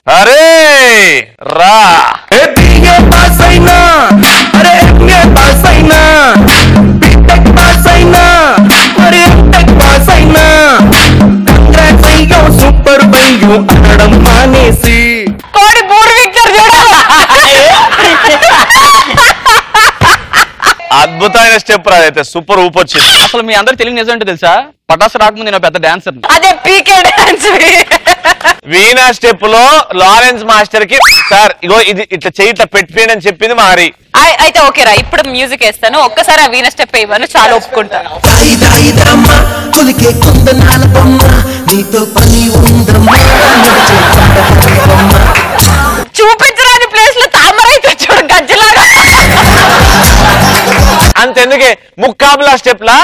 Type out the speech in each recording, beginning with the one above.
అరే రా పాస్ అయినా అరే ఎంఏ పాస్ అయినా బీటెక్ పాస్ అయినా మరి ఎంటెక్ పాస్ అయినా కంగ్రాట్స్ అయ్యో సూపర్ అయ్యో అనడం మానేసి కోడి బూరు విక్టర్ అద్భుతమైన స్టెప్ రాదైతే సూపర్ ఊపు వచ్చింది. అసలు మీ అందరికి తెలియని నిజం ఏంటో తెలుసా? పటాసు రాకముందు నేను పెద్ద డాన్సర్. అదే పీకే డాన్స్. వీణా స్టెప్ లో లారెన్స్ మాస్టర్ కి సార్ ఇగో ఇది ఇట్లా చెయ్యి ఇట్లా పెట్టిపోయింది అని చెప్పింది మారి. అయితే ఓకేరా, ఇప్పుడు మ్యూజిక్ వేస్తాను, ఒక్కసారి ఆ వీణ స్టెప్ వేయమను, చాలా ఒప్పుకుంటాను. చూపించరాని ప్లేస్ లో తామర అయితే చూడు గజ్జలాగా. అంతెందుకే ముక్కాబులా స్టెప్ లా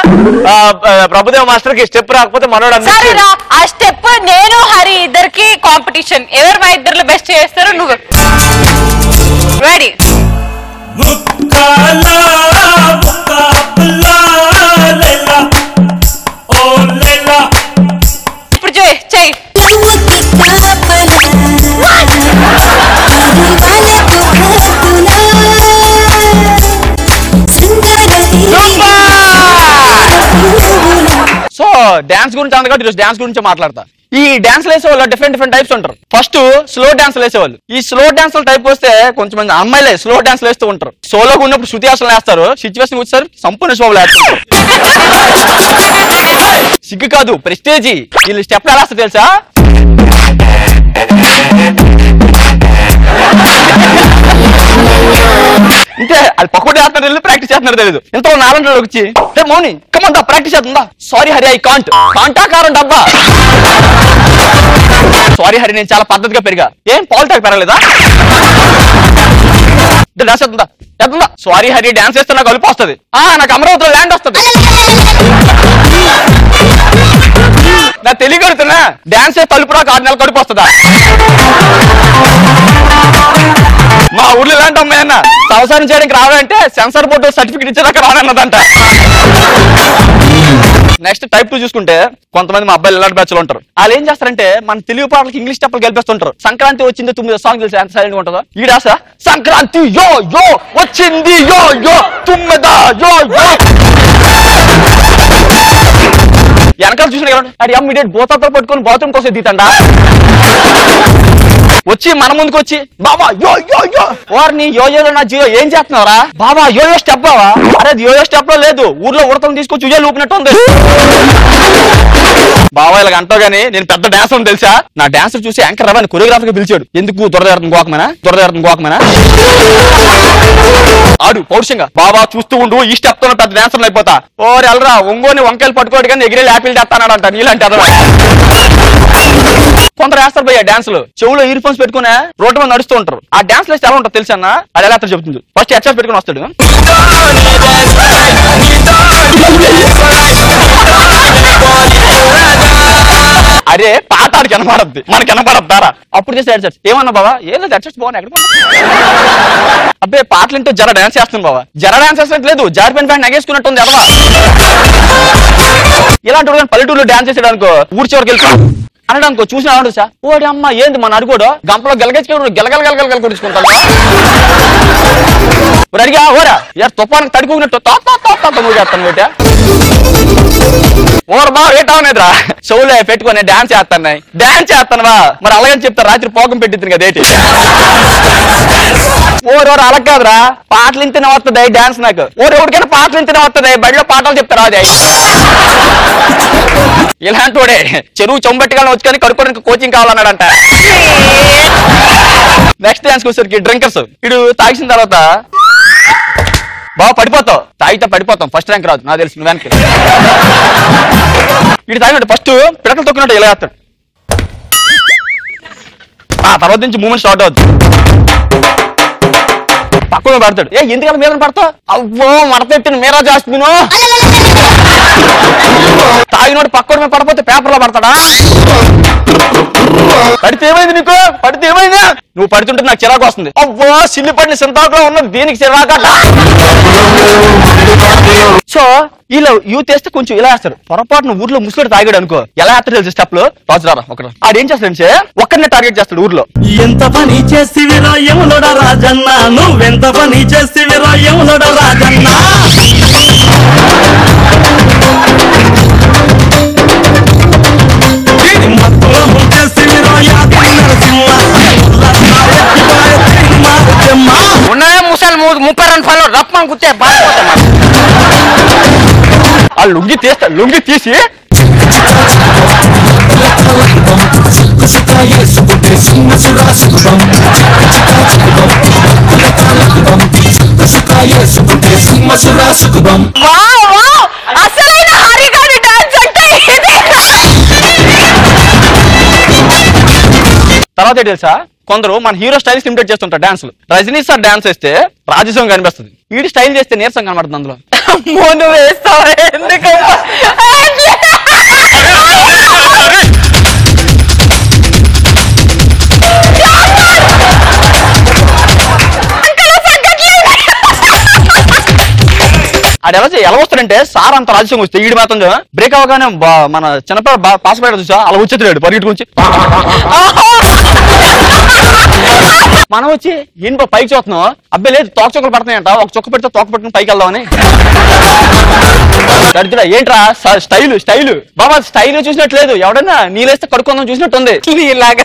ప్రభుదేవ మాస్టర్ కి స్టెప్ రాకపోతే మనోడు సరేనా ఆ స్టెప్ నేను హరి ఇద్దరికి కాంపిటీషన్, ఎవరు మా ఇద్దరు బెస్ట్ చేస్తారు. నువ్వు రెడీ? ఇప్పుడు చెయ్యి. సో డాన్స్ గురించి అంత కాబట్టి డాన్స్ గురించి మాట్లాడతా. ఈ డాన్స్ వేసే వాళ్ళు డిఫరెంట్ టైప్స్ ఉంటారు. ఫస్ట్ స్లో డాన్స్ వేసేవాళ్ళు. ఈ స్లో డాన్స్ టైప్ వస్తే కొంచెం మంది అమ్మాయిలే స్లో డాన్స్ వేస్తూ ఉంటారు. సోలోగా ఉన్నప్పుడు శృతి హాసన్ వేస్తారు, సిచ్యువేషన్ వచ్చేసరి సంపూర్ణ శోభలు వేస్తారు. సిగ్గు కాదు ప్రెస్టేజీ. వీళ్ళు స్టెప్ ఎలా వస్తారు తెలుసా? ఇంతే, అది పక్కన చేస్తున్నారు ప్రాక్టీస్ చేస్తున్నారు తెలియదు. ఎంతో నాలంటే వచ్చి మౌని కమంతా ప్రాక్టీస్ చేస్తుందా? Sorry Hari I can't. కాంటాకారం డబ్బా. సారీ హరి నేను చాలా పద్ధతిగా పెరిగా. ఏం పాలిటాక్ పెరగలేదా? డాన్స్ చేస్తుందా? చేస్తుందా? సారీ హరి డాన్స్ చేస్తే నాకు అలుపు వస్తుంది. నాకు అమరావతిలో ల్యాండ్ వస్తుంది. నా తెలియగలుగుతున్నా డాన్స్ ఏ కలుపు రాక 6 నెలలు కడుపు వస్తుందా? మా ఊర్లో ఇలాంటి అమ్మాయి అన్న సంసారం చేయడానికి రావాలంటే సెన్సార్ బోర్డు సర్టిఫికేట్ ఇచ్చేదాకా రానన్నదంట. నెక్స్ట్ టైప్ 2 చూసుకుంటే కొంతమంది మా అబ్బాయిలు ఇలాంటి బ్యాచ్లు ఉంటారు. వాళ్ళు ఏం చేస్తారంటే మన తెలుగు పాటలకి ఇంగ్లీష్ స్టెప్పులు గెలిపిస్తుంటారు. సంక్రాంతి వచ్చింది 9 సాంగ్ తెలిసి ఎంత సైలెంట్ ఉంటుందో. ఈ డాస సంక్రాంతి యో యో వచ్చింది యో యో 9 యో యో. వెనకాల చూసిన అది ఇమ్మీడియట్ బోతాతో పట్టుకొని బాత్రూమ్ కోసం దిగుతాండా. వచ్చి మన ముందుకు వచ్చి బాబా యో యో యో వారిని యోయోలో నా జియో ఏం చేస్తున్నారా బాబా యోయో స్టెప్ బావా? అరే యోయో స్టెప్ లో లేదు, ఊర్లో ఉడతలు తీసుకొచ్చి ఉయ్యాలు ఊపినట్టు ఉంది బాబా. ఇలాగ అంటావు గానీ నేను పెద్ద డాన్సర్ అని తెలుసా? నా డాన్సర్ చూసి యాంకర్ రవాని కొరియోగ్రాఫర్ గా పిలిచాడు. ఎందుకు దొరదార్థం గోకమేనా ఆడు పౌరుషంగా బాబా చూస్తూ ఉండు, ఈ స్టెప్ తో పెద్ద డాన్సర్ అయిపోతా. ఓరి ఎల్రా ఒంగోని వంకాయలు పట్టుకోడు కానీ ఎగిరే యాపిల్ తెస్తానంట. నీళ్ళంటే అదవా కొందరు వేస్తారు భయ్య డాన్సులు, చెవులో ఇయర్ ఫోన్స్ పెట్టుకుని రోడ్డు మీద నడుస్తూ ఉంటారు. ఆ డాన్స్ వేస్తే ఎలా ఉంటుంది తెలుసా అన్న? అది ఎలా చెప్తుంది. ఫస్ట్ హెడ్సెట్ పెట్టుకుని వస్తాడు. అరే పాట ఆడికి కనపడద్ది, మనకి కనపడద్దారా? అప్పుడు చేస్తే హెడ్సెట్స్ ఏమన్నా బాబా ఏదో హెడ్సెట్స్ బాగున్నాయి ఎక్కడ? అబ్బే పాటలు ఇంటూ జర డాన్స్ చేస్తుంది బాబా. జర డాన్స్ చేసినట్టు లేదు, జారిపోయిన ప్యాంట్ నగేసుకున్నట్టుంది ఎడవా. ఇలాంటి పల్లెటూరులో డాన్స్ చేసాడు అనుకో, ఊరి చివరికి వెళ్తాం అనడానికి చూసిన సార్ ఓడి అమ్మ ఏంది మన అడుకోడు గంపలో గెలగచ్చుకోడు గెలగల కొడుచుకుంటాడు. అడిగా ఓరా యార్ తుఫానికి తడిపోయినట్టు చేస్తాను బేట. ఓరు బా ఏటావునేదిరా చెవులే పెట్టుకొని డాన్స్ చేస్తానువా? మరి అలాగని చెప్తారు రాత్రి పోకం పెట్టింది కదా ఏంటి? ఓరోరు అలా కాదురా, పాటలు ఇంతనే వస్తుంది డాన్స్ నాకు. ఎవరికైనా పాటలు ఇంతనే వస్తుంది, బడిలో పాటలు చెప్తారా? అది ఇలాంటి వాడే చెరువు చొంబెట్టుగా వచ్చుకొని కడుక్కోడానికి కోచింగ్ కావాలన్నాడంట. నెక్స్ట్ డాన్స్ వచ్చేసరికి డ్రింకర్స్. ఇడు తాగిసిన తర్వాత బాగా పడిపోతావు, తాగితే పడిపోతాం, ఫస్ట్ ర్యాంక్ రాదు నాకు తెలుసు. వెనక్కి ఇటు తాగినట్టు ఫస్ట్ పిడకలు తొక్కినట్టు ఇలా వేస్తాడు. ఆ తర్వాత నుంచి మూమెంట్ స్టార్ట్ అవుతుంది. పక్కన పడతాడు. ఎందుకంటే మీద పడతావు? అవ్వో మడతెట్టిన మీరా జాస్మిను. తాగినోడు పక్కన మీద పడిపోతే పేపర్లో పడతాడా? పడితే ఏమైంది నీకు? పడితే ఏమైందా? నువ్వు పడుతుంటే నాకు చిరాకు వస్తుంది. అవ్వా సిల్లి పడిన సింతాకులో ఉన్నది దీనికి చిరాకట. సో ఇలా యూత్ వేస్తే కొంచెం ఇలా వేస్తారు. పొరపాటున ఊర్లో ముసలుడు తాగాడు అనుకో, ఎలా వేస్తారు తెలుసు స్టెప్ లో? రాజురారా ఒకరు ఆడేం చేస్తాడంటే ఒక్కరినే టార్గెట్ చేస్తాడు ఊర్లో. ఎంత పని చేస్తివిరా యమునుడ రాజన్న, నువ్వెంత పని చేస్తివిరా యమునుడ రాజన్న. ఉన్నాయే ముసలి 32 ఫాలో రప్పని కుత్తే బాగా ఆ లుంగి తీస్తాడు. లుంగి తీసి అసలైన హరిగాడి డాన్స్ అంటే తర్వాత ఏంటి తెలుసా, కొందరు మన హీరో స్టైల్స్ ఇమిటేట్ చేస్తుంటారు డాన్సులు. రజనీ సార్ డాన్స్ వేస్తే రాజసం కనిపిస్తుంది, వీడి స్టైల్ చేస్తే నీరసం కనబడుతుంది అందులో. నువ్వు వేస్తావా? ఎందుకమ్మా ఆడెవరు ఎలా వస్తాడంటే సార్ అంత రాజసం వస్తే ఈడు మాత్రం బ్రేక్ అవ్వగానే మన చిన్నపిల్ల పాస్ పడ్డాడు చూసా, అలా వచ్చేది పరిగెట్టుకొచ్చి మనం వచ్చి ఏంటో పైకి చూస్తున్నాం, అబ్బాయి లేదు తోక చుక్కలు పడుతున్నాయంట, ఒక చుక్క పెడితే తోక పెట్టుకుని పైకి వెళ్దామని. ఏంట్రా స్టైలు స్టైలు బాబా, స్టైల్ చూసినట్లేదు, ఎవడన్నా నీళ్ళేస్తే కడుక్కుందాం చూసినట్టుంది. నీలాగా